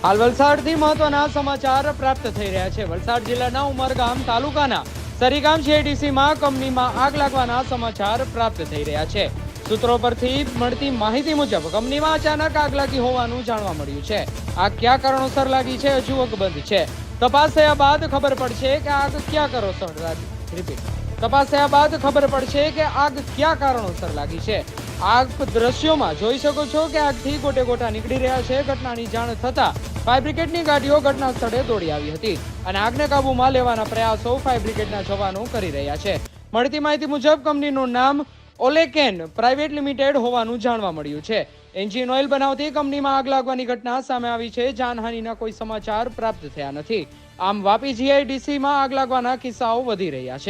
હાલ વલસાડથી મહત્વના સમાચાર પ્રાપ્ત થઈ રહ્યા છે। વલસાડ જિલ્લાના ઉમરગામ તાલુકાના સરીગામ જીઆઈડીસીમાં કંપનીમાં આગ લાગવાના સમાચાર પ્રાપ્ત થઈ રહ્યા છે। સૂત્રો પરથી મળતી માહિતી મુજબ કંપનીમાં અચાનક આગ લાગી હોવાનું જાણવા મળ્યું છે। આગ કયા કારણોસર લાગી છે હજુ અકબંધ છે। તપાસ થયા બાદ ખબર પડશે કે આગ કયા કારણોસર લાગી છે। આગ દ્રશ્યોમાં જોઈ શકો છો કે આગથી ગોટે ગોટા નીકળી રહ્યા છે। ઘટનાની જાણ થતા ફાયર બ્રિગેડની ગાડીઓ ઘટના સ્થળે દોડી આવી હતી અને આગને કાબૂમાં લેવાના પ્રયાસો ફાયર બ્રિગેડના જવાનો કરી રહ્યા છે। મળતી માહિતી મુજબ કંપનીનું નામ ઓલેકેન પ્રાઇવેટ લિમિટેડ હોવાનું જાણવા મળ્યું છે। એન્જિન ઓઇલ બનાવતી કંપનીમાં આગ લાગવાની ઘટના સામે આવી છે। જાનહાનિના કોઈ સમાચાર પ્રાપ્ત થયા નથી। આમ વાપી જીઆઈડીસીમાં આગ લાગવાના કિસ્સાઓ વધી રહ્યા છે।